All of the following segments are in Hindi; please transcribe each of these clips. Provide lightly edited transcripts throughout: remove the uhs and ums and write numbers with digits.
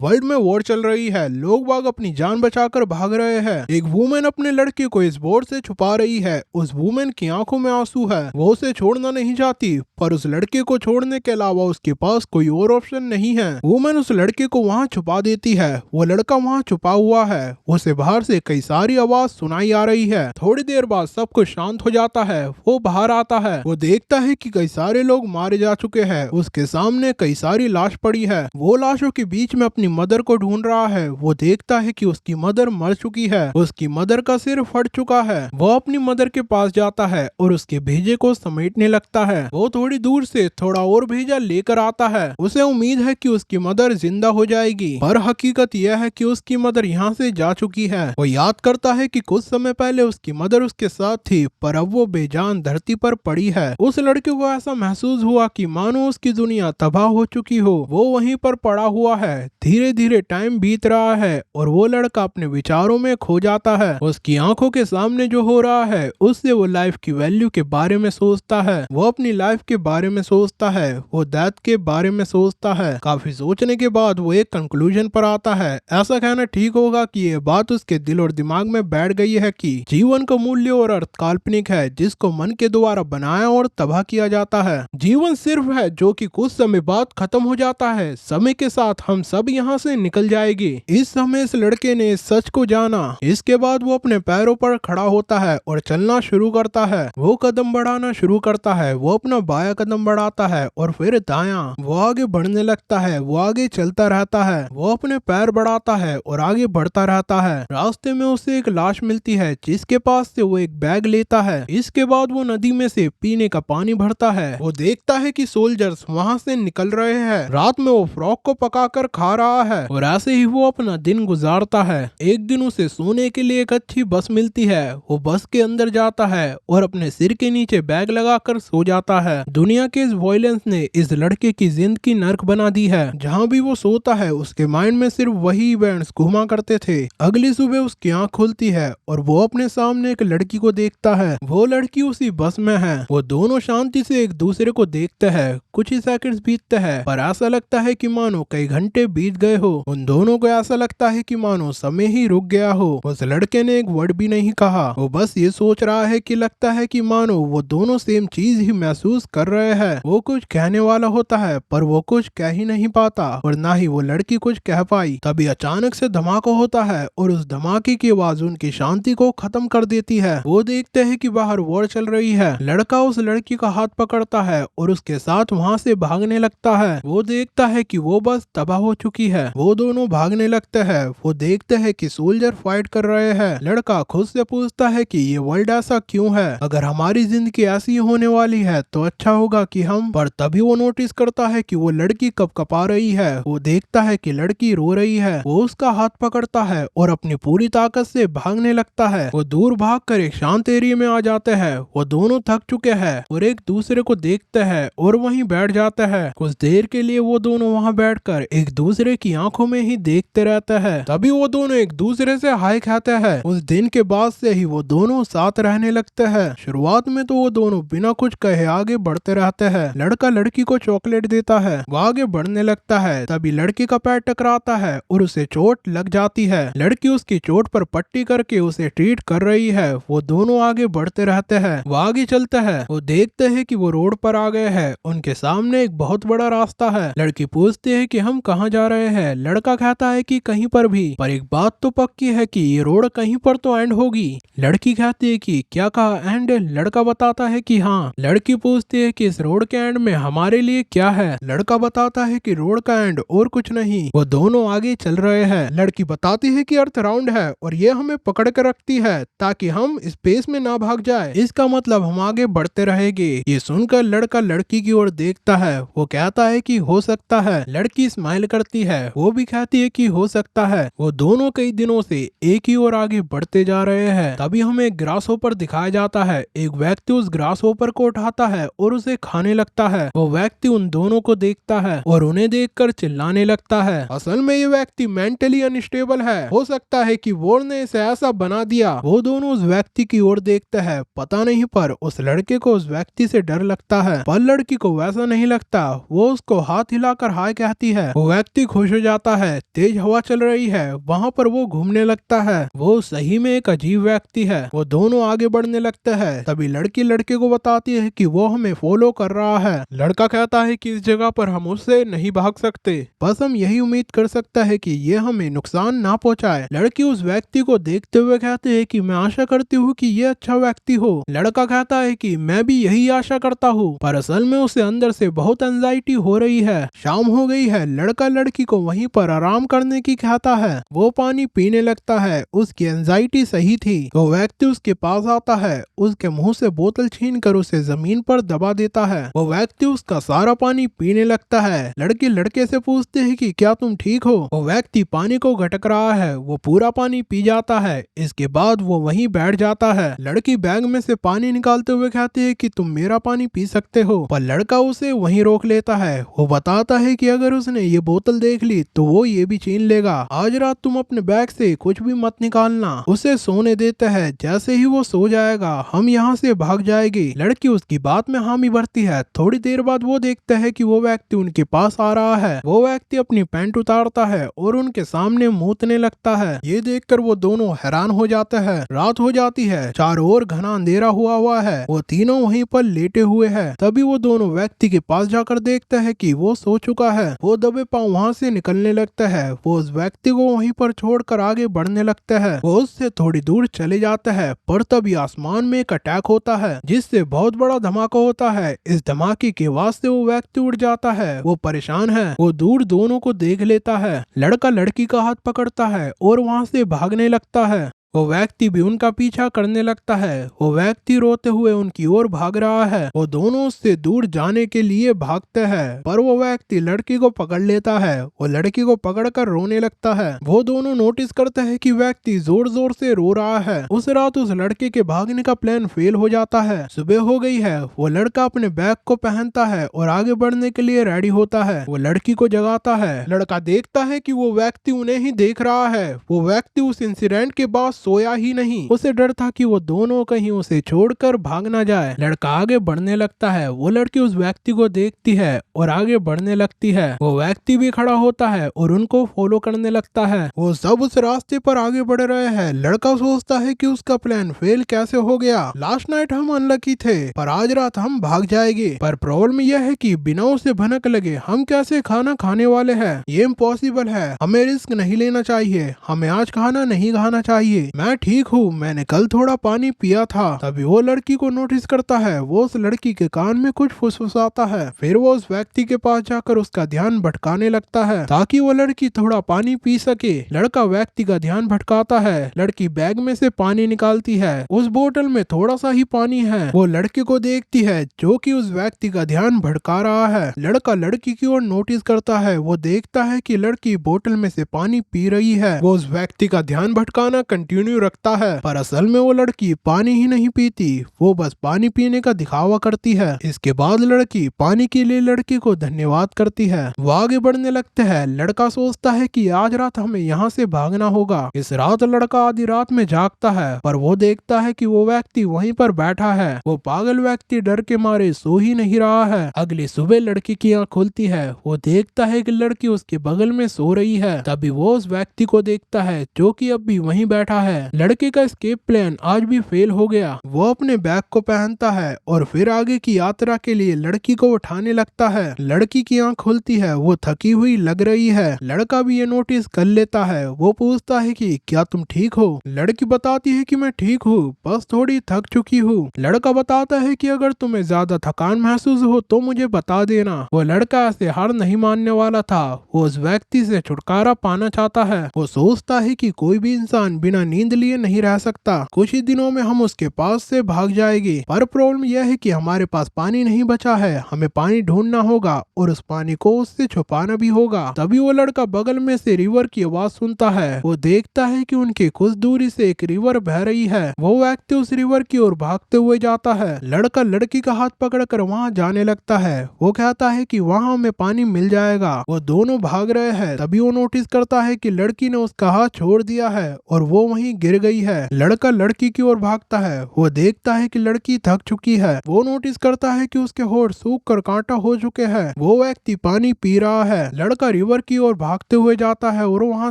वर्ल्ड में वॉर चल रही है। लोग बाग अपनी जान बचाकर भाग रहे हैं। एक वुमेन अपने लड़के को इस वॉर से छुपा रही है। उस वुमेन की आंखों में आंसू है। वो उसे छोड़ना नहीं चाहती, पर उस लड़के को छोड़ने के अलावा उसके पास कोई और ऑप्शन नहीं है। वुमेन उस लड़के को वहाँ छुपा देती है। वो लड़का वहाँ छुपा हुआ है। उसे बाहर से कई सारी आवाज सुनाई आ रही है। थोड़ी देर बाद सब कुछ शांत हो जाता है। वो बाहर आता है। वो देखता है कि कई सारे लोग मारे जा चुके हैं। उसके सामने कई सारी लाश पड़ी है। वो लाशों के बीच में अपनी मदर को ढूंढ रहा है। वो देखता है कि उसकी मदर मर चुकी है। उसकी मदर का सिर फट चुका है। वो अपनी मदर के पास जाता है और उसके भेजे को समेटने लगता है। वो थोड़ी दूर से थोड़ा और भेजा लेकर आता है। उसे उम्मीद है कि उसकी मदर जिंदा हो जाएगी, पर हकीकत यह है कि उसकी मदर यहाँ से जा चुकी है। वो याद करता है कि कुछ समय पहले उसकी मदर उसके साथ थी, पर अब वो बेजान धरती पर पड़ी है। उस लड़के को ऐसा महसूस हुआ कि मानो उसकी दुनिया तबाह हो चुकी हो। वो वहीं पर पड़ा हुआ है। धीरे धीरे टाइम बीत रहा है और वो लड़का अपने विचारों में खो जाता है। उसकी आंखों के सामने जो हो रहा है उससे वो लाइफ की वैल्यू के बारे में सोचता है। वो अपनी लाइफ के बारे में सोचता है। वो डेथ के बारे में सोचता है। काफी सोचने के बाद वो एक कंक्लूजन पर आता है। ऐसा कहना ठीक होगा कि ये बात उसके दिल और दिमाग में बैठ गई है कि जीवन का मूल्य और अर्थ काल्पनिक है, जिसको मन के द्वारा बनाया और तबाह किया जाता है। जीवन सिर्फ है जो कि कुछ समय बाद खत्म हो जाता है। समय के साथ हम सब यहाँ से निकल जाएंगे। इस समय इस लड़के ने इस सच को जाना। इसके बाद वो अपने पैरों पर खड़ा होता है और चलना शुरू करता है। वो कदम बढ़ाना शुरू करता है। वो अपना बायां कदम बढ़ाता है और फिर दायां। वो आगे बढ़ने लगता है। वो आगे चलता रहता है। वो अपने पैर बढ़ाता है और आगे बढ़ता रहता है। रास्ते में उसे एक लाश मिलती है, जिसके पास से वो एक बैग लेता है। इसके बाद वो नदी में से पीने का पानी भरता है। वो देखता है कि सोल्जर्स वहाँ से निकल रहे हैं। रात में वो फ्रॉक को पकाकर खा रहा है और ऐसे ही वो अपना दिन गुजारता है। एक दिन उसे सोने के लिए एक अच्छी बस मिलती है। वो बस के अंदर जाता है और अपने सिर के नीचे बैग लगाकर सो जाता है। दुनिया के इस वायलेंस ने इस लड़के की जिंदगी नर्क बना दी है। जहाँ भी वो सोता है उसके माइंड में सिर्फ वही इवेंट्स घुमा करते थे। अगली सुबह उसकी आंख खुलती है और वो अपने सामने एक लड़की को देखता है। वो लड़की उसी बस में है। वो दोनों शांति से एक दूसरे को देखते हैं। कुछ ही सेकंड्स बीतते हैं, पर ऐसा लगता है कि मानो कई घंटे बीत गए हो। उन दोनों को ऐसा लगता है कि मानो समय ही रुक गया हो। उस लड़के ने एक वर्ड भी नहीं कहा। वो बस ये सोच रहा है कि लगता है कि मानो वो दोनों सेम चीज ही महसूस कर रहे हैं। वो कुछ कहने वाला होता है, पर वो कुछ कह ही नहीं पाता और ना ही वो लड़की कुछ कह पाई। तभी अचानक से धमाका होता है और उस धमाके की आवाज उनकी शांति को खत्म कर देती है। वो देखते हैं कि बाहर वॉर चल रही है। लड़का उस लड़की का हाथ पकड़ता है और उसके साथ वहाँ से भागने लगता है। वो देखता है कि वो बस तबाह हो चुकी है। वो दोनों भागने लगते हैं। वो देखते हैं कि सोल्जर फाइट कर रहे हैं। लड़का खुद से पूछता है कि ये वर्ल्ड ऐसा क्यों है। अगर हमारी जिंदगी ऐसी होने वाली है तो अच्छा होगा कि हम, पर तभी वो नोटिस करता है कि वो लड़की कब कपा रही है। वो देखता है कि लड़की रो रही है। वो उसका हाथ पकड़ता है और अपनी पूरी ताकत से भागने लगता है। वो दूर भागकर एक शांत एरिया में आ जाते हैं। वो दोनों थक चुके हैं और एक दूसरे को देखते हैं और वहीं बैठ जाते हैं। कुछ देर के लिए वो दोनों वहां बैठकर एक दूसरे की आंखों में ही देखते रहते हैं। तभी वो दोनों एक दूसरे से हाय कहते हैं। उस दिन के बाद से ही वो दोनों साथ रहने लगते हैं। शुरुआत में तो वो दोनों बिना कुछ कहे आगे बढ़ते रहते हैं। लड़का लड़की को चॉकलेट देता है। वो आगे बढ़ने लगता है। तभी लड़की का पैर टकराता है और उसे चोट लग जाती है। लड़की उसकी चोट पर पट्टी करके उसे ट्रीट कर रही है। वो दोनों आगे बढ़ते रहते हैं। वो आगे चलते हैं। वो देखते हैं कि वो रोड पर आ गए हैं। उनके सामने एक बहुत बड़ा रास्ता है। लड़की पूछती है कि हम कहाँ जा रहे हैं। लड़का कहता है कि कहीं पर भी, पर एक बात तो पक्की है कि ये रोड कहीं पर तो एंड होगी। लड़की कहती है कि क्या कहा एंड। लड़का बताता है कि हाँ। लड़की पूछती है कि इस रोड के एंड में हमारे लिए क्या है। लड़का बताता है कि रोड का एंड और कुछ नहीं। वो दोनों आगे चल रहे हैं। लड़की बताती है कि अर्थ राउंड है और ये हमें पकड़ कर रखती है ताकि हम स्पेस में ना भाग जाए। इसका मतलब हम आगे बढ़ते रहेंगे। ये सुनकर लड़का लड़की की ओर देखता है। वो कहता है कि हो सकता है। लड़की स्माइल करती है। वो भी कहती है कि हो सकता है। वो दोनों कई दिनों से एक ही ओर आगे बढ़ते जा रहे हैं। तभी हमें एक ग्रास होपर दिखाया जाता है। एक व्यक्ति उस ग्रास होपर को उठाता है और उसे खाने लगता है। वो व्यक्ति उन दोनों को देखता है और उन्हें देखकर चिल्लाने लगता है। असल में ये व्यक्ति मेंटली अनस्टेबल है। हो सकता है कि वॉर ने इसे ऐसा बना दिया। वो दोनों उस व्यक्ति की ओर देखते हैं। पता नहीं, पर उस लड़के को उस व्यक्ति से डर लगता है। पर लड़की को वैसा जैसा नहीं लगता। वो उसको हाथ हिलाकर हाय कहती है। वो व्यक्ति खुश हो जाता है। तेज हवा चल रही है, वहाँ पर वो घूमने लगता है। वो सही में एक अजीब व्यक्ति है। वो दोनों आगे बढ़ने लगते हैं। तभी लड़की लड़के को बताती है कि वो हमें फॉलो कर रहा है। लड़का कहता है कि इस जगह पर हम उससे नहीं भाग सकते, बस हम यही उम्मीद कर सकता है कि ये हमें नुकसान ना पहुंचाए। लड़की उस व्यक्ति को देखते हुए कहती है कि मैं आशा करती हूँ कि ये अच्छा व्यक्ति हो। लड़का कहता है कि मैं भी यही आशा करता हूँ, पर असल में उसे अंदर से बहुत एंजाइटी हो रही है। शाम हो गई है। लड़का लड़की को वहीं पर आराम करने की कहता है। वो पानी पीने लगता है। उसकी एंजाइटी सही थी। वो व्यक्ति उसके पास आता है, उसके मुंह से बोतल छीन कर उसे जमीन पर दबा देता है। वो व्यक्ति उसका सारा पानी पीने लगता है। लड़की लड़के से पूछते है कि क्या तुम ठीक हो। वो व्यक्ति पानी को घटक रहा है। वो पूरा पानी पी जाता है। इसके बाद वो वहीं बैठ जाता है। लड़की बैग में से पानी निकालते हुए कहती है कि तुम मेरा पानी पी सकते हो, पर लड़का उसे वहीं रोक लेता है। वो बताता है कि अगर उसने ये बोतल देख ली तो वो ये भी छीन लेगा। आज रात तुम अपने बैग से कुछ भी मत निकालना। उसे सोने देते हैं। जैसे ही वो सो जाएगा हम यहाँ से भाग जाएगी। लड़की उसकी बात में हामी भरती है। थोड़ी देर बाद वो देखते हैं कि वो व्यक्ति उनके पास आ रहा है। वो व्यक्ति अपनी पैंट उतारता है और उनके सामने मूतने लगता है। ये देखकर वो दोनों हैरान हो जाते हैं। रात हो जाती है। चारों ओर घना अंधेरा हुआ है। वो तीनों वहीं पर लेटे हुए हैं। तभी वो दोनों व्यक्ति के पास जाकर देखते हैं कि वो सो चुका है। वो दबे पांव वहाँ से निकलने लगता है। वो उस व्यक्ति को वहीं पर छोड़कर आगे बढ़ने लगता है। वो उससे थोड़ी दूर चले जाते हैं, पर तभी आसमान में एक अटैक होता है जिससे बहुत बड़ा धमाका होता है। इस धमाके की आवाज से वो व्यक्ति उड़ जाता है। वो परेशान है। वो दूर दोनों को देख लेता है। लड़का लड़की का हाथ पकड़ता है और वहाँ से भागने लगता है। वो व्यक्ति भी उनका पीछा करने लगता है। वो व्यक्ति रोते हुए उनकी ओर भाग रहा है। वो दोनों उससे दूर जाने के लिए भागते हैं, पर वो व्यक्ति लड़की को पकड़ लेता है। वो लड़की को पकड़कर रोने लगता है। वो दोनों नोटिस करते हैं कि व्यक्ति जोर जोर से रो रहा है। उस रात उस लड़के के भागने का प्लान फेल हो जाता है। सुबह हो गई है। वो लड़का अपने बैग को पहनता है और आगे बढ़ने के लिए रेडी होता है। वो लड़की को जगाता है। लड़का देखता है कि वो व्यक्ति उन्हें ही देख रहा है। वो व्यक्ति उस इंसिडेंट के बाद सोया ही नहीं। उसे डर था कि वो दोनों कहीं उसे छोड़कर भाग ना जाए। लड़का आगे बढ़ने लगता है। वो लड़की उस व्यक्ति को देखती है और आगे बढ़ने लगती है। वो व्यक्ति भी खड़ा होता है और उनको फॉलो करने लगता है। वो सब उस रास्ते पर आगे बढ़ रहे हैं। लड़का सोचता है कि उसका प्लान फेल कैसे हो गया। लास्ट नाइट हम अनलकी थे, पर आज रात हम भाग जाएंगे। पर प्रॉब्लम यह है कि बिना उसे भनक लगे हम कैसे खाना खाने वाले हैं। ये इम्पॉसिबल है। हमें रिस्क नहीं लेना चाहिए। हमें आज खाना नहीं खाना चाहिए। मैं ठीक हूँ, मैंने कल थोड़ा पानी पिया था। तभी वो लड़की को नोटिस करता है। वो उस लड़की के कान में कुछ फुसफुसाता है। फिर वो उस व्यक्ति के पास जाकर उसका ध्यान भटकाने लगता है ताकि वो लड़की थोड़ा पानी पी सके। लड़का व्यक्ति का ध्यान भटकाता है। लड़की बैग में से पानी निकालती है। उस बोतल में थोड़ा सा ही पानी है। वो लड़के को देखती है जो कि उस व्यक्ति का ध्यान भटका रहा है। लड़का लड़की की ओर नोटिस करता है। वो देखता है कि लड़की बोतल में से पानी पी रही है। वो उस व्यक्ति का ध्यान भटकाना कंटिन्यू रखता है, पर असल में वो लड़की पानी ही नहीं पीती। वो बस पानी पीने का दिखावा करती है। इसके बाद लड़की पानी के लिए लड़के को धन्यवाद करती है। वो आगे बढ़ने लगते हैं। लड़का सोचता है कि आज रात हमें यहाँ से भागना होगा। इस रात लड़का आधी रात में जागता है, पर वो देखता है कि वो व्यक्ति वहीं पर बैठा है। वो पागल व्यक्ति डर के मारे सो ही नहीं रहा है। अगली सुबह लड़की की आंख खुलती है। वो देखता है कि लड़की उसके बगल में सो रही है। तभी वो उस व्यक्ति को देखता है जो कि अब भी वहीं बैठा है। लड़के का एस्केप प्लान आज भी फेल हो गया। वो अपने बैग को पहनता है और फिर आगे की यात्रा के लिए लड़की को उठाने लगता है। लड़की की आंख खुलती है। वो थकी हुई लग रही है। लड़का भी ये नोटिस कर लेता है। वो पूछता है कि क्या तुम ठीक हो। लड़की बताती है कि मैं ठीक हूँ, बस थोड़ी थक चुकी हूँ। लड़का बताता है कि अगर तुम्हें ज्यादा थकान महसूस हो तो मुझे बता देना। वो लड़का ऐसे हार नहीं मानने वाला था। वो उस व्यक्ति से छुटकारा पाना चाहता है। वो सोचता है कि कोई भी इंसान बिना नींद लिए नहीं रह सकता। कुछ ही दिनों में हम उसके पास से भाग जाएंगे, पर प्रॉब्लम यह है कि हमारे पास पानी नहीं बचा है। हमें पानी ढूंढना होगा और उस पानी को उससे छुपाना भी होगा। तभी वो लड़का बगल में से रिवर की आवाज सुनता है। वो देखता है कि उनके कुछ दूरी से एक रिवर बह रही है। वो व्यक्ति उस रिवर की ओर भागते हुए जाता है। लड़का लड़की का हाथ पकड़कर वहाँ जाने लगता है। वो कहता है कि वहाँ हमें पानी मिल जाएगा। वो दोनों भाग रहे हैं। तभी वो नोटिस करता है कि लड़की ने उसका हाथ छोड़ दिया है और वो वहीं वहीं गिर गई है। लड़का लड़की की ओर भागता है। वो देखता है कि लड़की थक चुकी है। वो नोटिस करता है कि उसके होठ सूख कर कांटा हो चुके हैं। वो व्यक्ति पानी पी रहा है। लड़का रिवर की ओर भागते हुए जाता है और वहाँ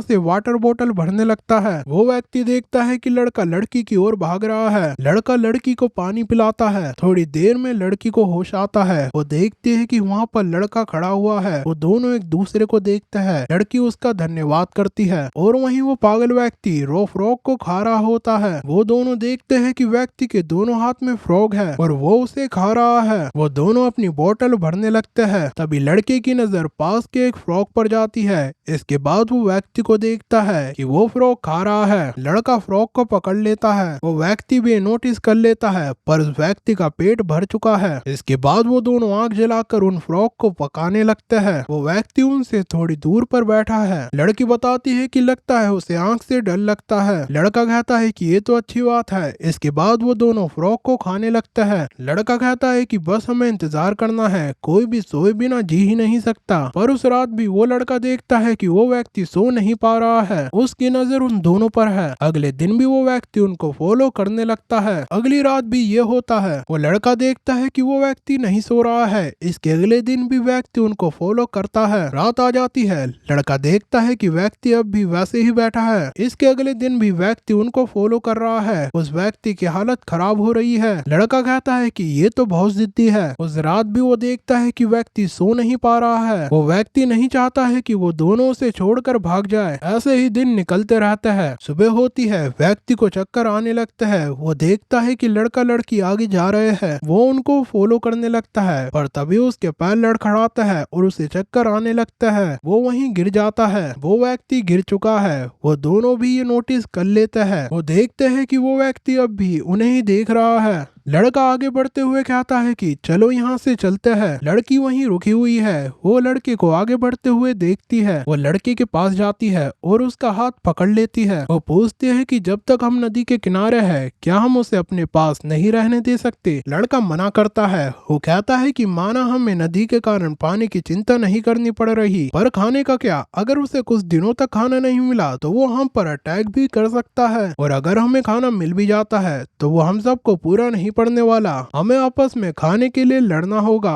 से वाटर बोतल भरने लगता है। वो व्यक्ति देखता है कि लड़का लड़की की ओर भाग रहा है। लड़का लड़की को पानी पिलाता है। थोड़ी देर में लड़की को होश आता है। वो देखते है कि वहाँ पर लड़का खड़ा हुआ है। वो दोनों एक दूसरे को देखते हैं। लड़की उसका धन्यवाद करती है और वहीं वो पागल व्यक्ति रो फ्रॉग को खा रहा होता है। वो दोनों देखते हैं कि व्यक्ति के दोनों हाथ में फ्रॉग है और वो उसे खा रहा है। वो दोनों अपनी बोतल भरने लगते हैं। तभी लड़के की नजर पास के एक फ्रॉग पर जाती है। इसके बाद वो व्यक्ति को देखता है कि वो फ्रॉग खा रहा है। लड़का फ्रॉग को पकड़ लेता है। वो व्यक्ति भी नोटिस कर लेता है पर उस व्यक्ति का पेट भर चुका है। इसके बाद वो दोनों आग जलाकर उन फ्रॉग को पकाने लगते हैं। वो व्यक्ति उनसे थोड़ी दूर पर बैठा है। लड़की बताती है कि लगता है उसे आंख से डर लगता है। लड़का कहता है कि ये तो अच्छी बात है। इसके बाद वो दोनों फ्रॉग को खाने लगते हैं। लड़का कहता है कि बस हमें इंतजार करना है, कोई भी सोए बिना जी ही नहीं सकता। पर उस रात भी वो लड़का देखता है कि वो व्यक्ति सो नहीं पा रहा है। उसकी नजर उन दोनों पर है। अगले दिन भी वो व्यक्ति उनको फॉलो करने लगता है। अगली रात भी ये होता है। वो लड़का देखता है कि वो व्यक्ति नहीं सो रहा है। इसके अगले दिन भी व्यक्ति उनको फॉलो करता है। रात आ जाती है। लड़का देखता है कि व्यक्ति अब भी वैसे ही बैठा है। इसके अगले दिन भी व्यक्ति उनको फॉलो कर रहा है। उस व्यक्ति की हालत खराब हो रही है। लड़का कहता है कि ये तो बहुत जिद्दी है। उस रात भी वो देखता है कि व्यक्ति सो नहीं पा रहा है। वो व्यक्ति नहीं चाहता है कि वो दोनों उसे छोड़कर भाग जाए। ऐसे ही दिन निकलते रहते हैं। सुबह होती है। व्यक्ति को चक्कर आने लगता है। वो देखता है कि लड़का लड़की आगे जा रहे हैं। वो उनको फॉलो करने लगता है पर तभी उसके पैर लड़खड़ाता है और उसे चक्कर आने लगता है। वो वहीं गिर जाता है। वो व्यक्ति गिर चुका है। वो दोनों भी ये नोटिस कर लेते हैं। वो देखते हैं कि वो व्यक्ति अब भी उन्हें ही देख रहा है। लड़का आगे बढ़ते हुए कहता है कि चलो यहाँ से चलते हैं। लड़की वहीं रुकी हुई है। वो लड़के को आगे बढ़ते हुए देखती है। वो लड़के के पास जाती है और उसका हाथ पकड़ लेती है। वो पूछती है कि जब तक हम नदी के किनारे हैं क्या हम उसे अपने पास नहीं रहने दे सकते। लड़का मना करता है। वो कहता है कि माना हमें नदी के कारण पानी की चिंता नहीं करनी पड़ रही, पर खाने का क्या? अगर उसे कुछ दिनों तक खाना नहीं मिला तो वो हम पर अटैक भी कर सकता है, और अगर हमें खाना मिल भी जाता है तो वो हम सबको पूरा नहीं पड़ने वाला। हमें आपस में खाने के लिए लड़ना होगा।